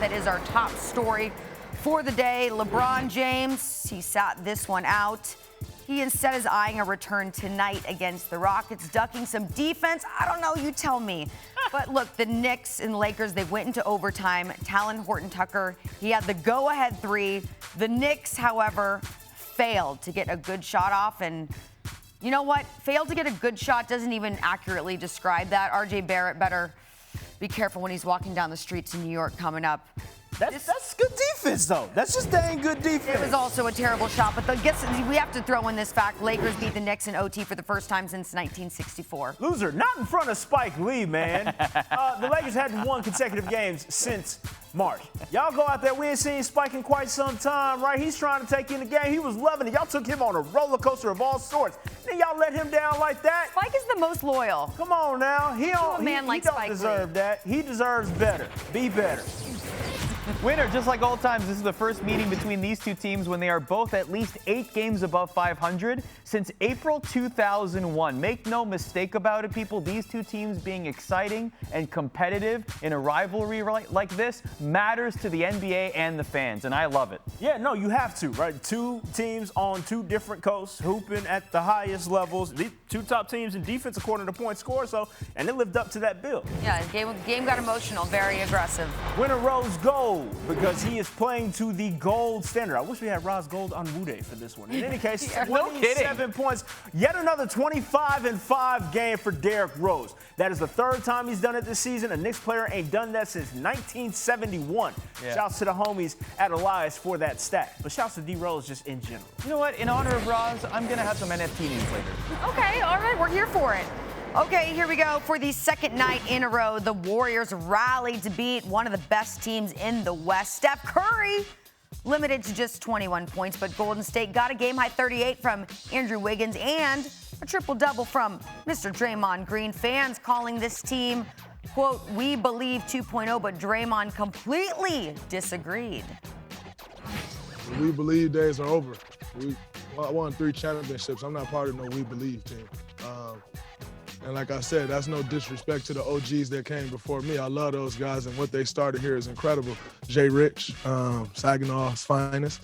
That is our top story for the day. LeBron James, he sat this one out. He instead is eyeing a return tonight against the Rockets, ducking some defense. I don't know, you tell me. But look, the Knicks and Lakers, they went into overtime. Talon Horton-Tucker, he had the go-ahead three. The Knicks, however, failed to get a good shot off. And you know what? Failed to get a good shot doesn't even accurately describe that. RJ Barrett better be careful when he's walking down the streets in New York coming up. That's good defense, though. That's just dang good defense. It was also a terrible shot, but we have to throw in this fact. Lakers beat the Knicks in OT for the first time since 1964. Loser, not in front of Spike Lee, man. The Lakers hadn't won consecutive games since March. Y'all go out there, we ain't seen Spike in quite some time, right? He's trying to take in the game. He was loving it. Y'all took him on a roller coaster of all sorts. Then y'all let him down like that. Spike is the most loyal. Come on now. He don't deserve that. He deserves better. Be better. Winner, just like old times, this is the first meeting between these two teams when they are both at least 8 games above 500 since April 2001. Make no mistake about it, people. These two teams being exciting and competitive in a rivalry like this matters to the NBA and the fans, and I love it. Yeah, no, you have to, right? Two teams on two different coasts hooping at the highest levels. The two top teams in defense according to point score, and they lived up to that bill. Yeah, game got emotional, very aggressive. Winner rose gold because he is playing to the gold standard. I wish we had Roz Gold on Wude for this one. In any case, 27 points. Yet another 25-5 game for Derrick Rose. That is the third time he's done it this season. A Knicks player ain't done that since 1971. Yeah. Shouts to the homies at Elias for that stat. But shouts to D Rose just in general. You know what? In honor of Roz, I'm going to have some NFT news later. Okay, all right, we're here for it. Okay, here we go. For the second night in a row, the Warriors rallied to beat one of the best teams in the West. Steph Curry limited to just 21 points, but Golden State got a game-high 38 from Andrew Wiggins and a triple-double from Mr. Draymond Green. Fans calling this team, quote, "We believe 2.0," but Draymond completely disagreed. We believe days are over. I won 3 championships. I'm not part of no we believe team. And like I said, that's no disrespect to the OGs that came before me. I love those guys, and what they started here is incredible. Jay Rich, Saginaw's finest.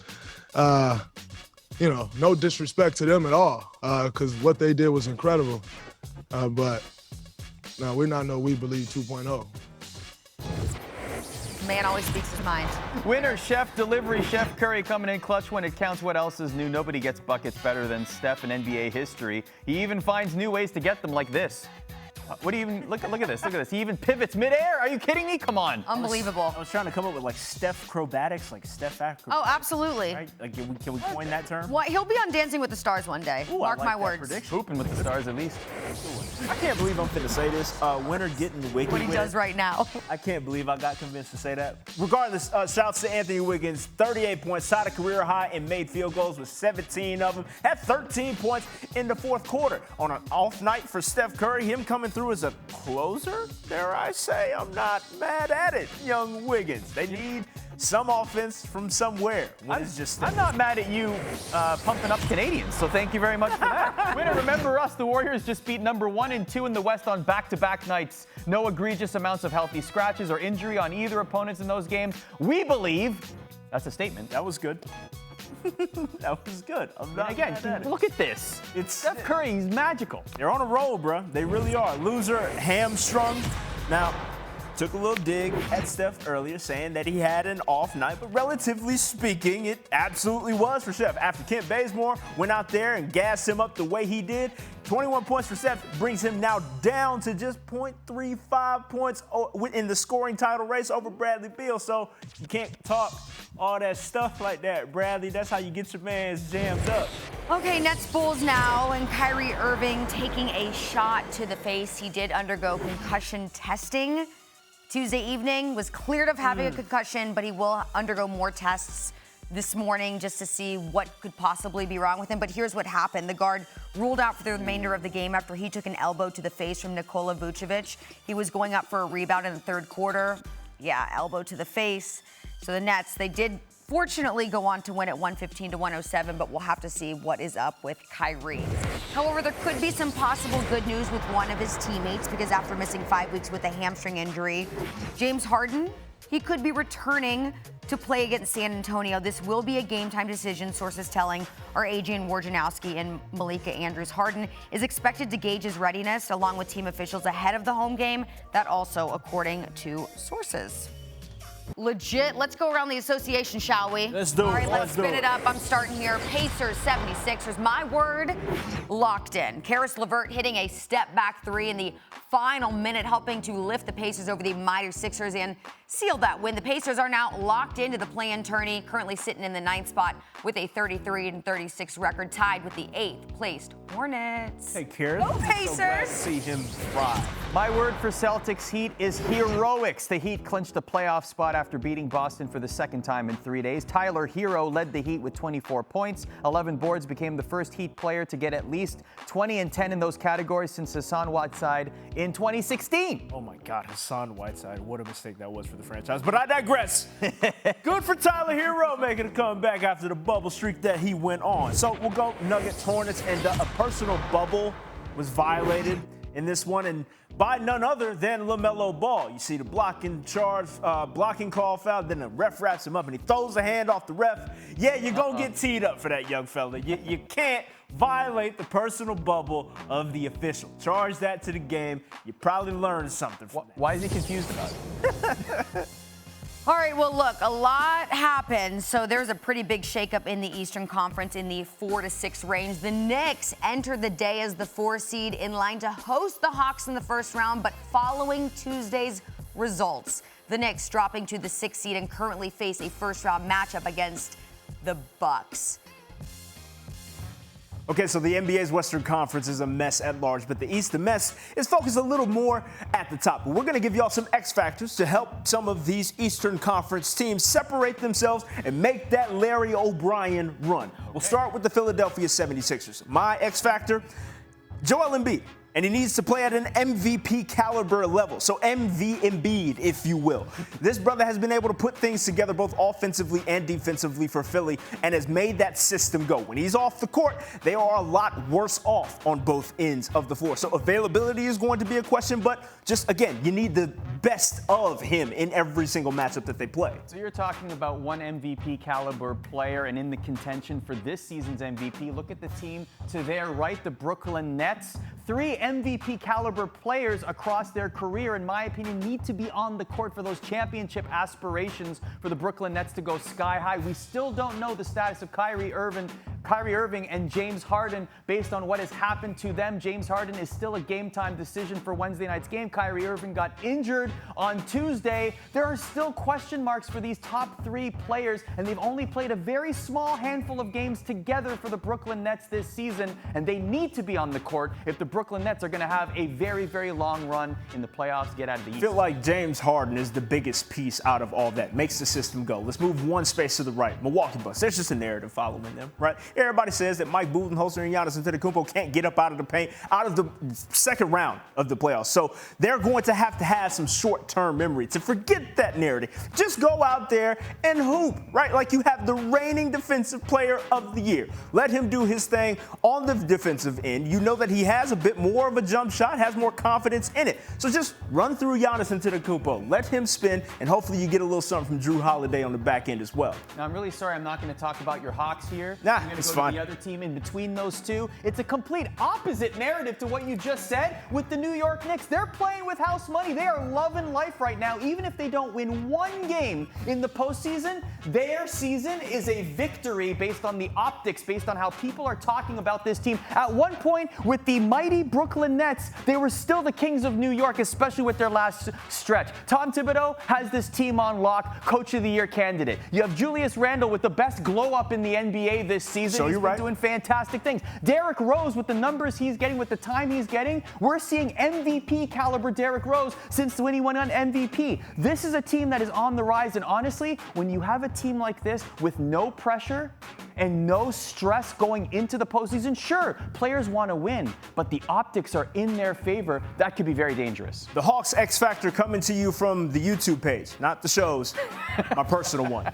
No disrespect to them at all, because what they did was incredible. But no, we're not no we believe 2.0. Man always speaks his mind. Winner, Chef Delivery, Chef Curry coming in clutch when it counts. What else is new? Nobody gets buckets better than Steph in NBA history. He even finds new ways to get them, like this. What do you even look at this? Look at this. He even pivots midair. Are you kidding me? Come on. Unbelievable. I was trying to come up with like Steph acrobatics, like Steph acrobatics. Oh, absolutely. Right? Like, can we coin that term? Well, he'll be on Dancing with the Stars one day. Ooh, Mark like my that words. prediction. Hooping with the stars at least. I can't believe I'm finna say this. Winner getting the WIGGY. What he does right now. I can't believe I got convinced to say that. Regardless, shouts to Anthony Wiggins. 38 points, tied a career high and made field goals with 17 of them. Had 13 points in the fourth quarter. On an off night for Steph Curry, him coming through as a closer, dare I say. I'm not mad at it, young Wiggins. They need some offense from somewhere. I'm not mad at you pumping up Canadians, so thank you very much for that. Winner, remember us, the Warriors just beat number 1 and 2 in the West on back-to-back nights. No egregious amounts of healthy scratches or injury on either opponents in those games. We believe, that's a statement. That was good. That was good. Look at this. It's Steph Curry, he's magical. They're on a roll, bro. They really are. Loser, hamstrung. Now, took a little dig at Steph earlier, saying that he had an off night, but relatively speaking, it absolutely was for Steph. After Kent Bazemore went out there and gassed him up the way he did, 21 points for Steph brings him now down to just 0.35 points in the scoring title race over Bradley Beal. So you can't talk all that stuff like that, Bradley. That's how you get your mans jammed up. Okay, Nets Bulls now, and Kyrie Irving taking a shot to the face. He did undergo concussion testing Tuesday evening, was cleared of having a concussion, but he will undergo more tests this morning just to see what could possibly be wrong with him. But here's what happened. The guard ruled out for the remainder of the game after he took an elbow to the face from Nikola Vucevic. He was going up for a rebound in the third quarter. Yeah, elbow to the face. So the Nets, they did fortunately go on to win at 115-107, but we'll have to see what is up with Kyrie. However, there could be some possible good news with one of his teammates because after missing 5 weeks with a hamstring injury, James Harden, he could be returning to play against San Antonio. This will be a game-time decision, sources telling our Adrian Wojnarowski and Malika Andrews. Harden is expected to gauge his readiness along with team officials ahead of the home game. That also according to sources. Legit. Let's go around the association, shall we? Let's do it. All right, let's Let's do spin it. it up. I'm starting here. Pacers, 76ers. My word, locked in. Caris LaVert hitting a step-back three in the final minute, helping to lift the Pacers over the mighty Sixers and seal that win. The Pacers are now locked into the play-in tourney, currently sitting in the 9th spot with a 33-36 record, tied with the 8th-placed Hornets. Hey, Caris. Go Pacers! So glad to see him thrive. My word for Celtics Heat is heroics. The Heat clinched a playoff spot after beating Boston for the second time in 3 days. Tyler Herro led the Heat with 24 points. 11 boards, became the first Heat player to get at least 20 and 10 in those categories since Hassan Whiteside in 2016. Oh my God, Hassan Whiteside. What a mistake that was for the franchise. But I digress. Good for Tyler Herro making a comeback after the bubble streak that he went on. So we'll go Nuggets, Hornets, and a personal bubble was violated in this one, and by none other than LaMelo Ball. You see the blocking call foul, then the ref wraps him up and he throws the hand off the ref. Yeah, you're going to get teed up for that, young fella. You can't violate the personal bubble of the official. Charge that to the game. You probably learned something from that. Why is he confused about it? All right, well, look, a lot happened. So there's a pretty big shakeup in the Eastern Conference in the 4-6 range. The Knicks entered the day as the 4 seed in line to host the Hawks in the first round, but following Tuesday's results, the Knicks dropping to the 6th seed and currently face a first-round matchup against the Bucks. Okay, so the NBA's Western Conference is a mess at large, but the East, the mess is focused a little more at the top. But we're going to give y'all some X factors to help some of these Eastern Conference teams separate themselves and make that Larry O'Brien run. We'll start with the Philadelphia 76ers. My X factor, Joel Embiid. And he needs to play at an MVP caliber level. So MV Embiid, if you will. This brother has been able to put things together both offensively and defensively for Philly and has made that system go. When he's off the court, they are a lot worse off on both ends of the floor. So availability is going to be a question, but just, again, you need the best of him in every single matchup that they play. So you're talking about one MVP caliber player and in the contention for this season's MVP. Look at the team to their right, the Brooklyn Nets. 3 MVP caliber players across their career, in my opinion, need to be on the court for those championship aspirations for the Brooklyn Nets to go sky high. We still don't know the status of Kyrie Irving and James Harden based on what has happened to them. James Harden is still a game time decision for Wednesday night's game. Kyrie Irving got injured on Tuesday. There are still question marks for these top 3 players, and they've only played a very small handful of games together for the Brooklyn Nets this season, and they need to be on the court if the Brooklyn Nets are going to have a very, very long run in the playoffs, get out of the East. I feel like James Harden is the biggest piece out of all that, makes the system go. Let's move one space to the right. Milwaukee Bucks. There's just a narrative following them, right? Everybody says that Mike Budenholzer and Giannis Antetokounmpo can't get up out of the paint out of the second round of the playoffs. So they're going to have some short-term memory to forget that narrative. Just go out there and hoop, right? Like you have the reigning defensive player of the year. Let him do his thing on the defensive end. You know that he has a bit more of a jump shot, has more confidence in it. So just run through Giannis Antetokounmpo. Let him spin, and hopefully you get a little something from Drew Holiday on the back end as well. Now, I'm really sorry I'm not going to talk about your Hawks here. Nah, I'm going to it's go fine. to the other team in between those two. It's a complete opposite narrative to what you just said with the New York Knicks. They're playing with house money. They are loving life right now. Even if they don't win one game in the postseason, their season is a victory based on the optics, based on how people are talking about this team. At one point, with the mighty Brooklyn Nets, they were still the kings of New York, especially with their last stretch. Tom Thibodeau has this team on lock, Coach of the Year candidate. You have Julius Randle with the best glow-up in the NBA this season. So he's you're been right. doing fantastic things. Derrick Rose, with the numbers he's getting, with the time he's getting, we're seeing MVP caliber Derrick Rose since when he went on MVP. This is a team that is on the rise, and honestly, when you have a team like this with no pressure and no stress going into the postseason, sure, players want to win, but the optics are in their favor. That could be very dangerous. The Hawks X Factor coming to you from the YouTube page, not the show's, my personal one.